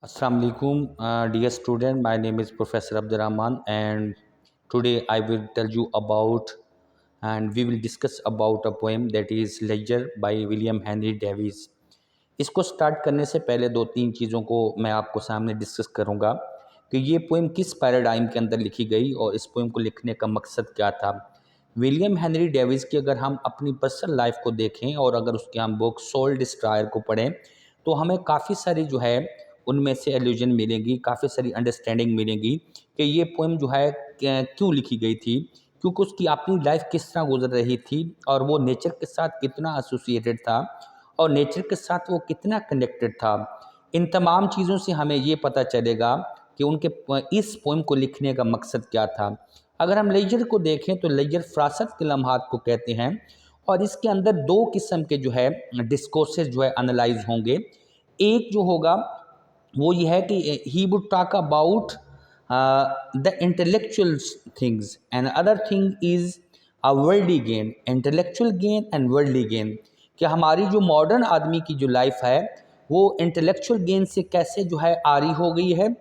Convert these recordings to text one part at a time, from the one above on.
Assalamu alaikum, dear student. My name is Professor Abdurrahman, and today I will tell you about and we will discuss about a poem that is Ledger by William Henry Davies. इसको start करने से पहले दो तीन चीज़ों को मैं आपको सामने डिस्कस करूँगा कि ये पोएम किस पैराडाइम के अंदर लिखी गई और इस पोएम को लिखने का मकसद क्या था। विलियम हेनरी डेविस की अगर हम अपनी पर्सनल लाइफ को देखें और अगर उसकी हम बुक सोल डिस्ट्रॉयर को पढ़ें तो हमें काफ़ी सारी जो है उनमें से एल्यूजन मिलेगी, काफ़ी सारी अंडरस्टैंडिंग मिलेगी कि ये पोएम जो है क्यों लिखी गई थी, क्योंकि उसकी अपनी लाइफ किस तरह गुजर रही थी और वो नेचर के साथ कितना एसोसिएटेड था और नेचर के साथ वो कितना कनेक्टेड था। इन तमाम चीज़ों से हमें ये पता चलेगा कि उनके इस पोएम को लिखने का मकसद क्या था। अगर हम लेजर को देखें तो लेजर फ़रासत के लम्हात को कहते हैं और इसके अंदर दो किस्म के जो है डिस्कोर्सेस जो है एनालाइज होंगे। एक जो होगा वो ये है कि he would talk about the intellectual things and other thing is a worldly gain, intellectual gain and worldly gain. कि हमारी जो मॉडर्न आदमी की जो लाइफ है वो इंटेलेक्चुअल गेन से कैसे जो है आरी हो गई है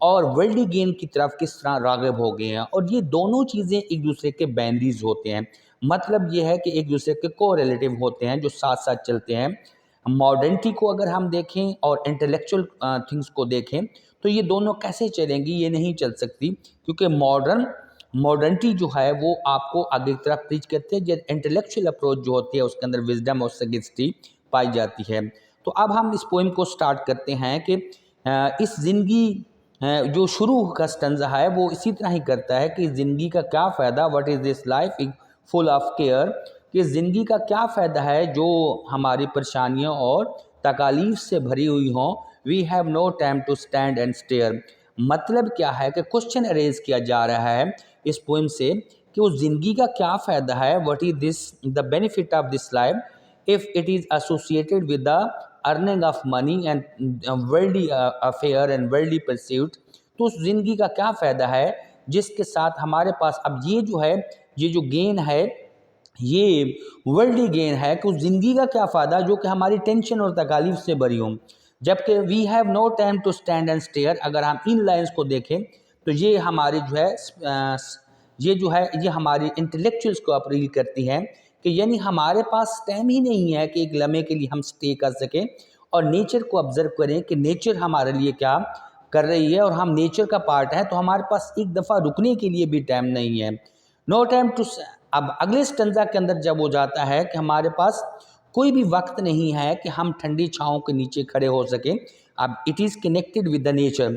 और वर्ल्डली गेन की तरफ किस तरह राग़िब हो गए हैं, और ये दोनों चीज़ें एक दूसरे के बाउंड्रीज होते हैं। मतलब ये है कि एक दूसरे के को रिलेटिव होते हैं जो साथ साथ चलते हैं। मॉडर्निटी को अगर हम देखें और इंटेलेक्चुअल थिंग्स को देखें तो ये दोनों कैसे चलेंगी, ये नहीं चल सकती, क्योंकि मॉडर्निटी जो है वो आपको आगे की तरफ प्रीच करते हैं, जो इंटेलेक्चुअल अप्रोच जो होती है उसके अंदर विजडम और सगिस्टी पाई जाती है। तो अब हम इस पोइम को स्टार्ट करते हैं कि इस ज़िंदगी जो शुरू का स्टंजा है वो इसी तरह ही करता है कि ज़िंदगी का क्या फ़ायदा, what is this life full of care, कि ज़िंदगी का क्या फ़ायदा है जो हमारी परेशानियों और तकालीफ से भरी हुई हों। We have no time to stand and stare. मतलब क्या है कि क्वेश्चन अरेज किया जा रहा है इस पोइम से कि उस ज़िंदगी का क्या फ़ायदा है, what is this the benefit of this life if it is associated with the earning of money and worldly affair and worldly pursuit. तो उस ज़िंदगी का क्या फ़ायदा है जिसके साथ हमारे पास अब ये जो है, ये जो गेन है ये वर्ल्डली गेन है, कि उस ज़िंदगी का क्या फ़ायदा जो कि हमारी टेंशन और तकालीफ से भरी हो। जबकि we have no time to stand and stare, अगर हम इन लाइन्स को देखें तो ये हमारी जो है ये हमारी इंटेलेक्चुअल्स को अपील करती हैं कि यानी हमारे पास टाइम ही नहीं है कि एक लम्हे के लिए हम स्टे कर सकें और नेचर को ऑब्ज़र्व करें कि नेचर हमारे लिए क्या कर रही है, और हम नेचर का पार्ट है तो हमारे पास एक दफ़ा रुकने के लिए भी टाइम नहीं है। No time to. अब अगले स्टंजा के अंदर जब वो जाता है कि हमारे पास कोई भी वक्त नहीं है कि हम ठंडी छाँव के नीचे खड़े हो सकें। अब it is connected with the nature.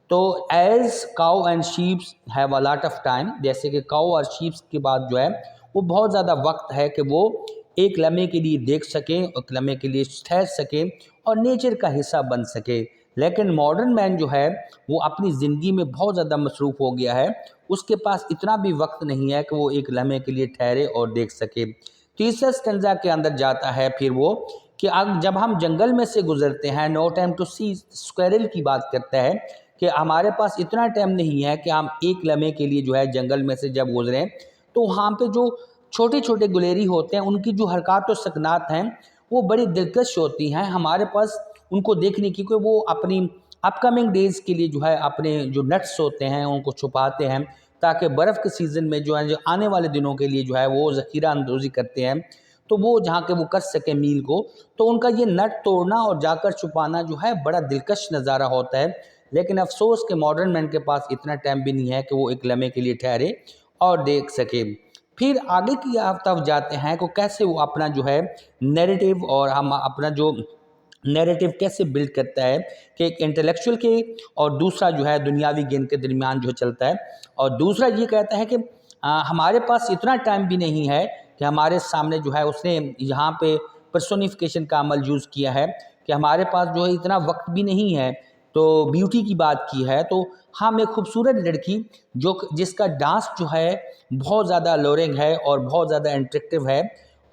तो as cow and sheeps have a lot of time, जैसे कि काउ और शीप्स के बाद जो है वो बहुत ज़्यादा वक्त है कि वो एक लम्हे के लिए देख सकें, एक लम्हे के लिए ठहर सकें और नेचर का हिस्सा बन सके। लेकिन मॉडर्न मैन जो है वो अपनी ज़िंदगी में बहुत ज़्यादा मसरूफ़ हो गया है, उसके पास इतना भी वक्त नहीं है कि वो एक लम्हे के लिए ठहरे और देख सके। तीसरा स्टंजा के अंदर जाता है फिर वो कि अब जब हम जंगल में से गुजरते हैं, no time to see squirrel की बात करता है कि हमारे पास इतना टाइम नहीं है कि हम एक लम्हे के लिए जो है जंगल में से जब गुजरें तो वहाँ पे जो छोटे छोटे गुलेरी होते हैं उनकी जो हरकत और सकनात हैं वो बड़ी दिलकश होती हैं हमारे पास उनको देखने की, क्योंकि वो अपनी अपकमिंग डेज़ के लिए जो है अपने जो नट्स होते हैं उनको छुपाते हैं ताकि बर्फ़ के सीज़न में जो है जो आने वाले दिनों के लिए जो है वो ज़ख़ीरा अंदोज़ी करते हैं, तो वो जहाँ के वो कर सकें मील को, तो उनका ये नट तोड़ना और जाकर छुपाना जो है बड़ा दिलकश नज़ारा होता है। लेकिन अफसोस के मॉडर्न मैन के पास इतना टाइम भी नहीं है कि वो एक लम्हे के लिए ठहरे और देख सके। फिर आगे की तरफ जाते हैं कि कैसे वो अपना जो है नैरेटिव और हम अपना जो नैरेटिव कैसे बिल्ड करता है कि एक इंटेलेक्चुअल के और दूसरा जो है दुनियावी गेन के दरमियान जो चलता है। और दूसरा ये कहता है कि हमारे पास इतना टाइम भी नहीं है कि हमारे सामने जो है उसने यहाँ पे पर्सोनिफिकेशन का अमल यूज़ किया है कि हमारे पास जो है इतना वक्त भी नहीं है। तो ब्यूटी की बात की है तो हम एक खूबसूरत लड़की जो जिसका डांस जो है बहुत ज़्यादा अलोरिंग है और बहुत ज़्यादा अट्रैक्टिव है,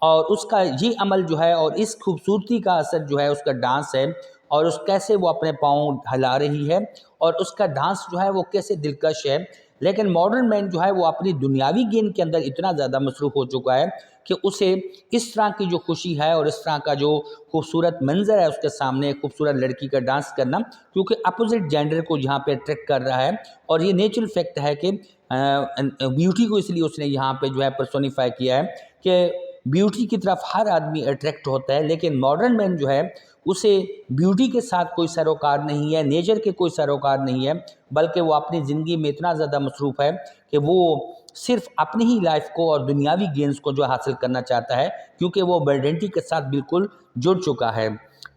और उसका ये अमल जो है और इस खूबसूरती का असर जो है उसका डांस है, और उस कैसे वो अपने पाँव हिला रही है और उसका डांस जो है वो कैसे दिलकश है। लेकिन मॉडर्न मैन जो है वो अपनी दुनियावी गेन के अंदर इतना ज़्यादा मसरूफ़ हो चुका है कि उसे इस तरह की जो खुशी है और इस तरह का जो खूबसूरत मंजर है उसके सामने खूबसूरत लड़की का डांस करना, क्योंकि अपोजिट जेंडर को यहाँ पे अट्रैक्ट कर रहा है। और ये नेचुरल फैक्ट है कि ब्यूटी को इसलिए उसने यहाँ पे जो है पर्सोनीफाई किया है कि ब्यूटी की तरफ हर आदमी अट्रैक्ट होता है, लेकिन मॉडर्न मैन जो है उसे ब्यूटी के साथ कोई सरोकार नहीं है, नेचर के कोई सरोकार नहीं है, बल्कि वो अपनी ज़िंदगी में इतना ज़्यादा मसरूफ़ है कि वो सिर्फ अपनी ही लाइफ को और दुनियावी गेंस को जो हासिल करना चाहता है, क्योंकि वो आइडेंटिटी के साथ बिल्कुल जुड़ चुका है।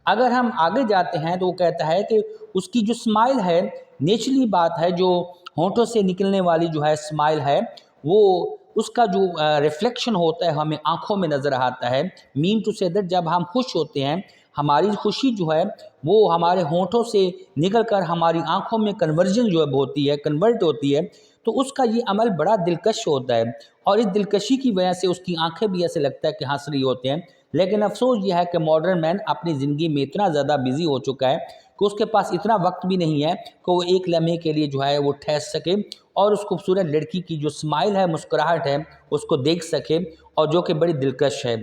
अगर हम आगे जाते हैं तो वो कहता है कि उसकी जो स्माइल है, नेचुरली बात है, जो होंठों से निकलने वाली जो है स्माइल है, वो उसका जो रिफ्लेक्शन होता है हमें आँखों में नज़र आता है। मीन टू से दैट जब हम खुश होते हैं, हमारी खुशी जो है वो हमारे होंठों से निकल कर हमारी आँखों में कन्वर्जन जो है होती है, कन्वर्ट होती है, तो उसका ये अमल बड़ा दिलकश होता है। और इस दिलकशी की वजह से उसकी आँखें भी ऐसे लगता है कि हँस रही होते हैं। लेकिन अफसोस यह है कि मॉडर्न मैन अपनी ज़िंदगी में इतना ज़्यादा बिजी हो चुका है कि उसके पास इतना वक्त भी नहीं है कि वो एक लम्हे के लिए जो है वो ठहर सके और उस खूबसूरत लड़की की जो स्माइल है, मुस्कुराहट है, उसको देख सके, और जो कि बड़ी दिलकश है।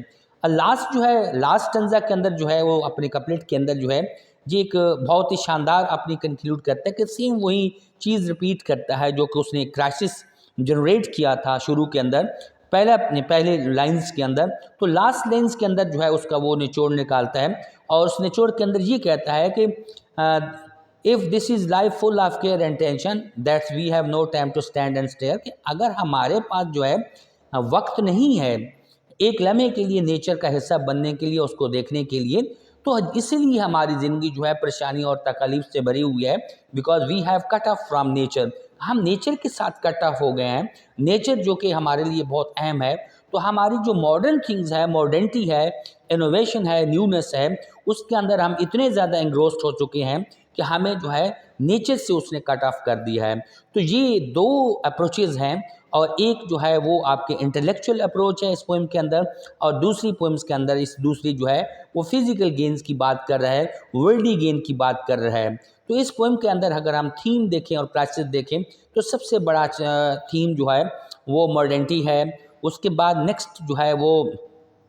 लास्ट जो है, लास्ट स्टंजा के अंदर जो है वो अपने कपलेट के अंदर जो है ये एक बहुत ही शानदार अपनी कंक्लूड करता है कि सेम वही चीज़ रिपीट करता है जो कि उसने क्राइसिस जनरेट किया था शुरू के अंदर, पहले लाइंस के अंदर। तो लास्ट लाइंस के अंदर जो है उसका वो निचोड़ निकालता है, और उस निचोड़ के अंदर ये कहता है कि if this is life full of care and tension that's we have no time to stand and stare, कि अगर हमारे पास जो है वक्त नहीं है एक लम्हे के लिए नेचर का हिस्सा बनने के लिए, उसको देखने के लिए, तो इसलिए हमारी ज़िंदगी जो है परेशानी और तकलीफ से भरी हुई है, because we have cut off from nature. हम नेचर के साथ कट ऑफ हो गए हैं, नेचर जो कि हमारे लिए बहुत अहम है। तो हमारी जो मॉडर्न थिंग्स है, मॉडर्निटी है, इनोवेशन है, न्यूनेस है, उसके अंदर हम इतने ज़्यादा एंग्रोस्ड हो चुके हैं कि हमें जो है नेचर से उसने कट ऑफ कर दिया है। तो ये दो अप्रोचेज़ हैं, और एक जो है वो आपके इंटेलेक्चुअल अप्रोच है इस पोएम के अंदर, और दूसरी पोएम्स के अंदर इस दूसरी जो है वो फिज़िकल गेन्स की बात कर रहा है, वर्ल्डली गेन की बात कर रहा है। तो इस पोएम के अंदर अगर हम थीम देखें और प्राइसेस देखें तो सबसे बड़ा थीम जो है वो मॉडर्निटी है, उसके बाद नेक्स्ट जो है वो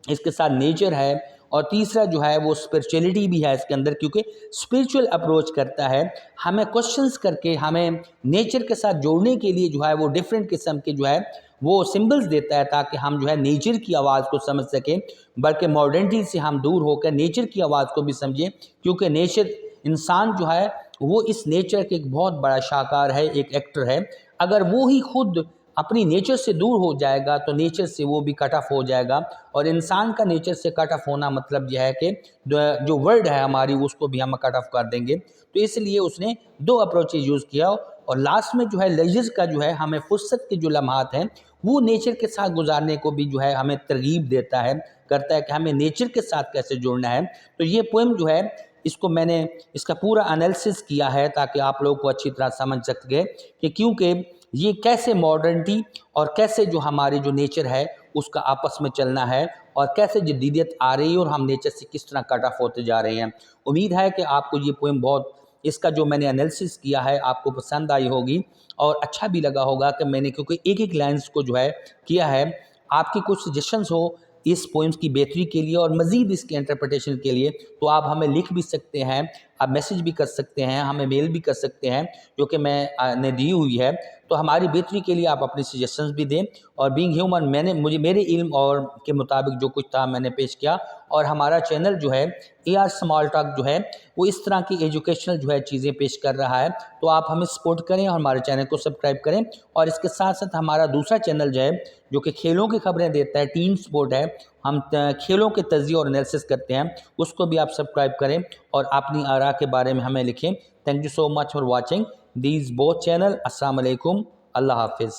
इसके साथ नेचर है, और तीसरा जो है वो स्पिरिचुअलिटी भी है इसके अंदर, क्योंकि स्पिरिचुअल अप्रोच करता है, हमें क्वेश्चंस करके हमें नेचर के साथ जोड़ने के लिए जो है वो डिफरेंट किस्म के जो है वो सिंबल्स देता है, ताकि हम जो है नेचर की आवाज़ को समझ सकें, बल्कि मॉडर्निटी से हम दूर होकर नेचर की आवाज़ को भी समझें, क्योंकि नेचर, इंसान जो है वो इस नेचर के एक बहुत बड़ा शाहकार है, एक एक्टर है। अगर वो ही खुद अपनी नेचर से दूर हो जाएगा तो नेचर से वो भी कट ऑफ हो जाएगा, और इंसान का नेचर से कट ऑफ होना मतलब यह है कि जो वर्ल्ड है हमारी उसको भी हम कट ऑफ कर देंगे। तो इसलिए उसने दो अप्रोचेज यूज़ किया, और लास्ट में जो है लेजर का जो है हमें फुर्सत के जो लम्हात हैं वो नेचर के साथ गुजारने को भी जो है हमें तरगीब देता है, करता है कि हमें नेचर के साथ कैसे जुड़ना है। तो ये पोएम जो है इसको मैंने इसका पूरा एनालिसिस किया है ताकि आप लोगों को अच्छी तरह समझ सके कि क्योंकि ये कैसे मॉडर्निटी और कैसे जो हमारे जो नेचर है उसका आपस में चलना है, और कैसे जदीदियत आ रही है और हम नेचर से किस तरह कट ऑफ होते जा रहे हैं। उम्मीद है कि आपको ये पोएम बहुत, इसका जो मैंने एनालिसिस किया है आपको पसंद आई होगी, और अच्छा भी लगा होगा कि मैंने क्योंकि एक एक लाइन्स को जो है किया है। आपकी कुछ सजेशंस हो इस पोएम्स की बेहतरी के लिए और मज़ीद इसके इंटरप्रिटेशन के लिए, तो आप हमें लिख भी सकते हैं, आप मैसेज भी कर सकते हैं, हमें मेल भी कर सकते हैं, जो कि मैंने दी हुई है। तो हमारी बेहतरी के लिए आप अपनी सजेशंस भी दें, और बीइंग ह्यूमन मुझे मेरे इल्म और के मुताबिक जो कुछ था मैंने पेश किया। और हमारा चैनल जो है AR स्मॉल टॉक जो है वो इस तरह की एजुकेशनल जो है चीज़ें पेश कर रहा है, तो आप हमें सपोर्ट करें और हमारे चैनल को सब्सक्राइब करें। और इसके साथ साथ हमारा दूसरा चैनल जो है जो कि खेलों की खबरें देता है, टीम स्पोर्ट है, हम खेलों के तज्ज़िया और एनालिसिस करते हैं, उसको भी आप सब्सक्राइब करें और अपनी आरा के बारे में हमें लिखें। Thank you so much for watching these both channel. अस्सलाम वालेकुम, अल्लाह हाफिज़।